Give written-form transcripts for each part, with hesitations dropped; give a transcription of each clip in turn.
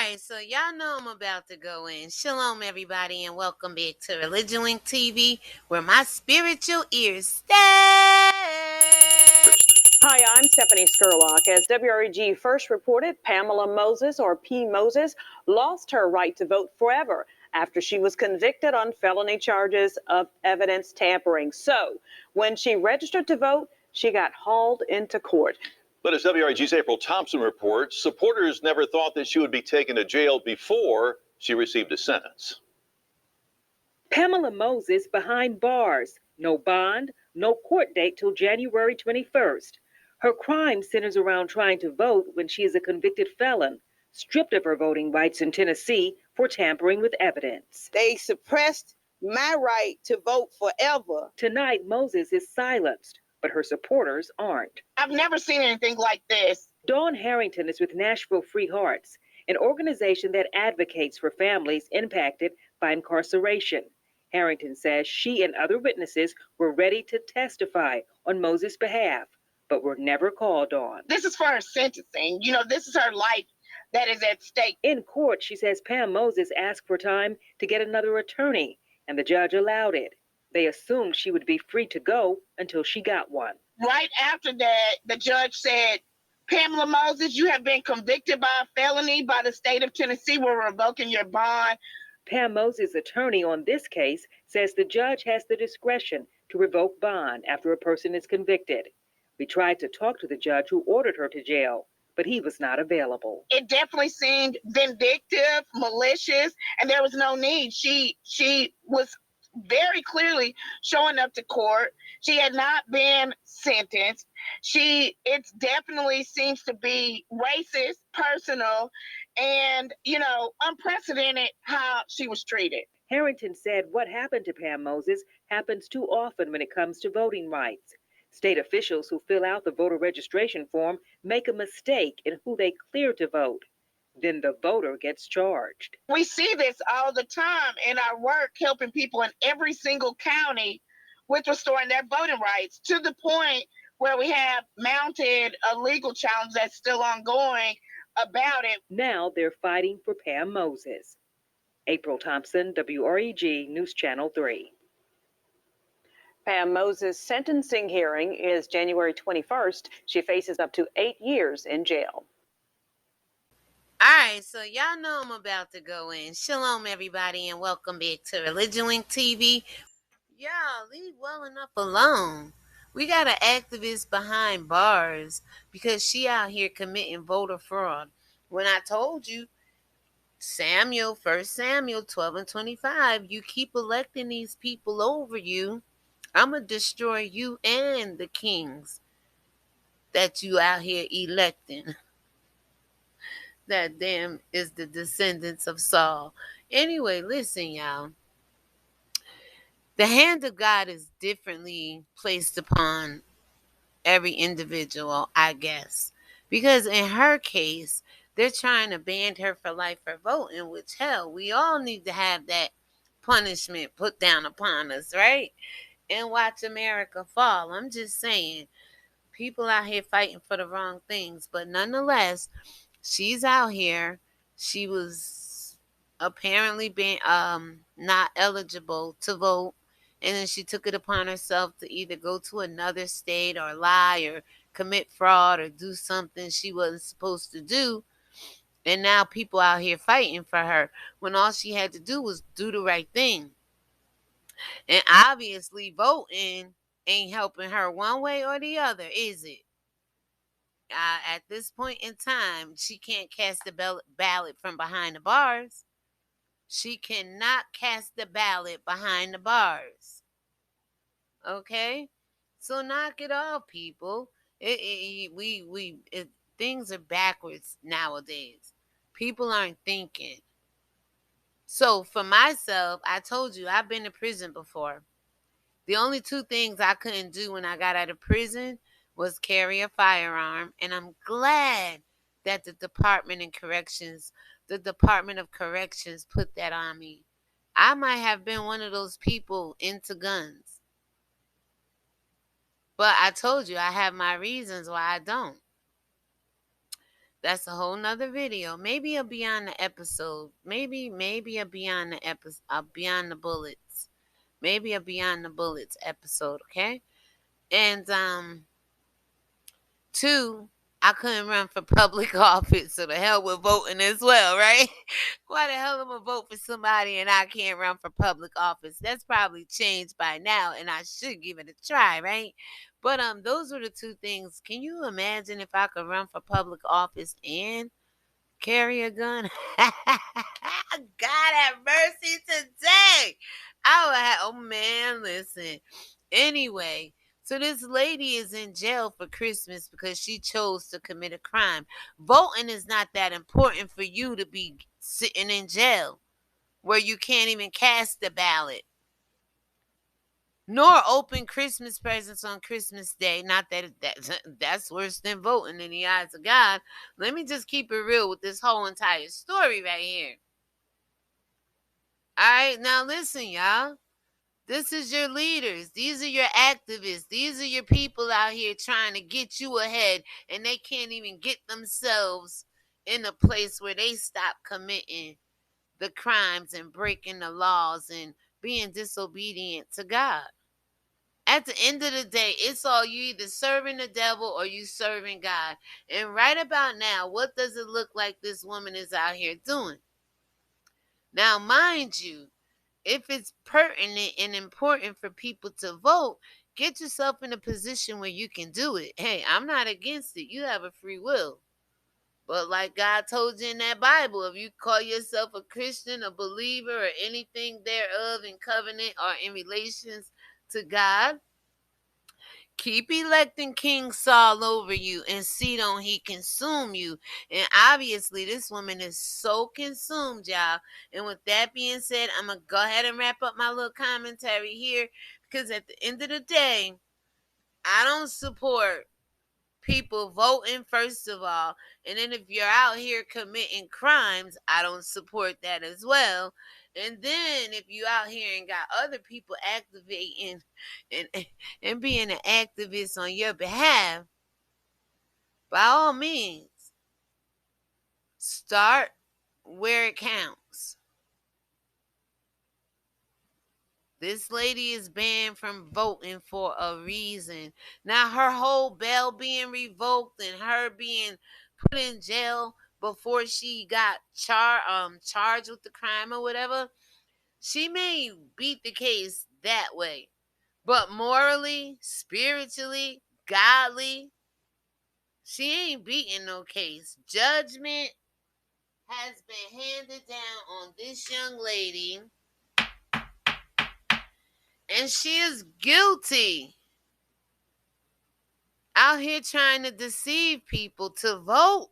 Alright, so y'all know I'm about to go in. Shalom, everybody, and welcome back to ReligionWinked TV, where my spiritual ears stay. Hi, I'm Stephanie Skurlock. As WREG first reported, Pamela Moses, or P. Moses, lost her right to vote forever after she was convicted on felony charges of evidence tampering. So, when she registered to vote, she got hauled into court. But as WRG's April Thompson reports, supporters never thought that she would be taken to jail before she received a sentence. Pamela Moses behind bars. No bond, no court date till January 21st. Her crime centers around trying to vote when she is a convicted felon, stripped of her voting rights in Tennessee for tampering with evidence. They suppressed my right to vote forever. Tonight, Moses is silenced, but her supporters aren't. I've never seen anything like this. Dawn Harrington is with Nashville Free Hearts, an organization that advocates for families impacted by incarceration. Harrington says she and other witnesses were ready to testify on Moses' behalf, but were never called on. This is for her sentencing. This is her life that is at stake. In court, she says Pam Moses asked for time to get another attorney, and the judge allowed it. They assumed she would be free to go until she got one. Right after that, the judge said, Pamela Moses, you have been convicted by a felony by the state of Tennessee. We're revoking your bond. Pam Moses' attorney on this case says the judge has the discretion to revoke bond after a person is convicted. We tried to talk to the judge who ordered her to jail, but he was not available. It definitely seemed vindictive, malicious, and there was no need. She was very clearly showing up to court. She had not been sentenced. It definitely seems to be racist, personal, and, unprecedented how she was treated. Harrington said what happened to Pam Moses happens too often when it comes to voting rights. State officials who fill out the voter registration form make a mistake in who they clear to vote. Then the voter gets charged. We see this all the time in our work, helping people in every single county with restoring their voting rights, to the point where we have mounted a legal challenge that's still ongoing about it. Now they're fighting for Pam Moses. April Thompson, WREG News Channel 3. Pam Moses' sentencing hearing is January 21st. She faces up to 8 years in jail. Alright, so y'all know I'm about to go in. Shalom, everybody, and welcome back to ReligionWinked TV. Y'all, leave well enough alone. We got an activist behind bars because she out here committing voter fraud. When I told you, 1 Samuel 12 and 25, you keep electing these people over you, I'm going to destroy you and the kings that you out here electing. That damn is the descendants of Saul. Anyway, listen, y'all. The hand of God is differently placed upon every individual, I guess. Because in her case, they're trying to ban her for life for voting, which, hell, we all need to have that punishment put down upon us, right? And watch America fall. I'm just saying, people out here fighting for the wrong things. But nonetheless, she's out here. She was apparently being not eligible to vote. And then she took it upon herself to either go to another state or lie or commit fraud or do something she wasn't supposed to do. And now people out here fighting for her when all she had to do was do the right thing. And obviously voting ain't helping her one way or the other, is it? At this point in time, she can't cast the ballot from behind the bars. She cannot cast the ballot behind the bars. Okay? So knock it off, people. Things are backwards nowadays. People aren't thinking. So for myself, I told you, I've been to prison before. The only two things I couldn't do when I got out of prison was carry a firearm. And I'm glad that the Department of Corrections put that on me. I might have been one of those people into guns. But I told you I have my reasons why I don't. That's a whole nother video. Maybe a Beyond the episode. Maybe a Beyond the episode. Beyond the Bullets. Maybe a Beyond the Bullets episode. Okay. And 2, I couldn't run for public office, so the hell with voting as well, right? Why the hell am I vote for somebody and I can't run for public office? That's probably changed by now, and I should give it a try, right? But those were the 2 things. Can you imagine if I could run for public office and carry a gun? God have mercy today. I would have, oh man, listen. Anyway, so this lady is in jail for Christmas because she chose to commit a crime. Voting is not that important for you to be sitting in jail where you can't even cast a ballot. Nor open Christmas presents on Christmas Day. Not that's worse than voting in the eyes of God. Let me just keep it real with this whole entire story right here. All right, now listen, y'all. This is your leaders. These are your activists. These are your people out here trying to get you ahead, and they can't even get themselves in a place where they stop committing the crimes and breaking the laws and being disobedient to God. At the end of the day, it's all you either serving the devil or you serving God. And right about now, what does it look like this woman is out here doing? Now, mind you, if it's pertinent and important for people to vote, get yourself in a position where you can do it. Hey, I'm not against it. You have a free will. But like God told you in that Bible, if you call yourself a Christian, a believer, or anything thereof in covenant or in relations to God, keep electing King Saul over you and see don't he consume you. And obviously this woman is so consumed, y'all. And with that being said, I'm going to go ahead and wrap up my little commentary here, because at the end of the day, I don't support people voting, first of all. And then if you're out here committing crimes, I don't support that as well. And then if you out here and got other people activating and being an activist on your behalf, by all means, start where it counts. This lady is banned from voting for a reason. Now, her whole bail being revoked and her being put in jail before she got charged with the crime or whatever, she may beat the case that way. But morally, spiritually, godly, she ain't beating no case. Judgment has been handed down on this young lady, and she is guilty. Out here trying to deceive people to vote.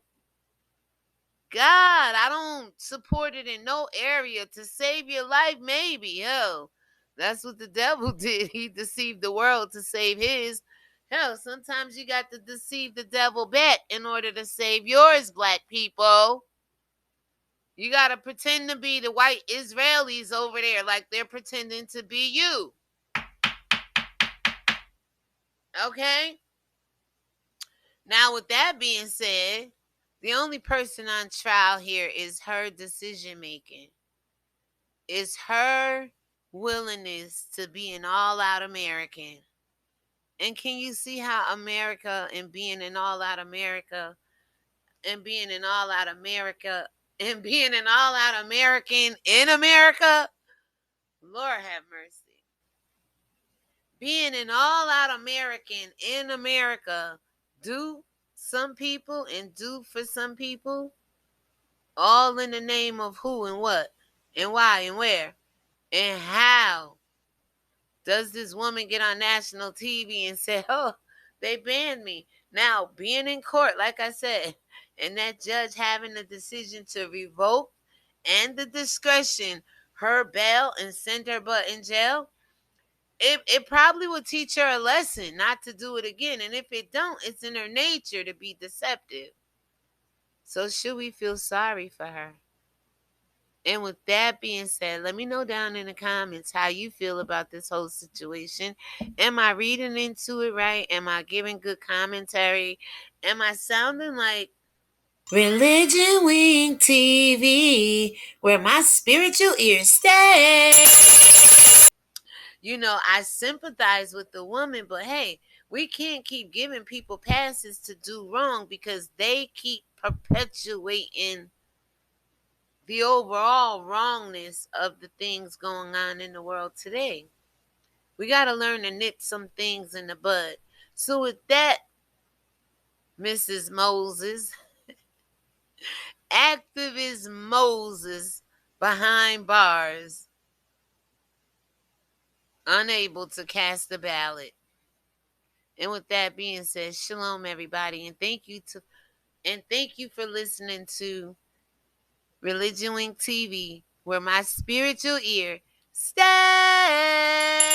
God, I don't support it in no area. To save your life, maybe. Hell, that's what the devil did. He deceived the world to save his. Hell, sometimes you got to deceive the devil back in order to save yours, black people. You got to pretend to be the white Israelis over there like they're pretending to be you. Okay? Now, with that being said, the only person on trial here is her decision making. Is her willingness to be an all-out American. And can you see how America and being an all-out America and being an all-out America and being an all-out American in America? Lord have mercy. Being an all-out American in America do some people and do for some people, all in the name of who and what and why and where and how. Does this woman get on national TV and say, oh, they banned me? Now, being in court, like I said, and that judge having the decision to revoke and the discretion her bail and send her butt in jail, it probably would teach her a lesson not to do it again. And if it don't, it's in her nature to be deceptive. So should we feel sorry for her? And with that being said, let me know down in the comments how you feel about this whole situation. Am I reading into it right? Am I giving good commentary? Am I sounding like ReligionWinked TV, where my spiritual ears stay. You know, I sympathize with the woman, but hey, we can't keep giving people passes to do wrong because they keep perpetuating the overall wrongness of the things going on in the world today. We got to learn to nip some things in the bud. So with that, Mrs. Moses, activist Moses behind bars, unable to cast a ballot. And with that being said, shalom everybody, and thank you for listening to ReligionWinked TV, where my spiritual ear stays.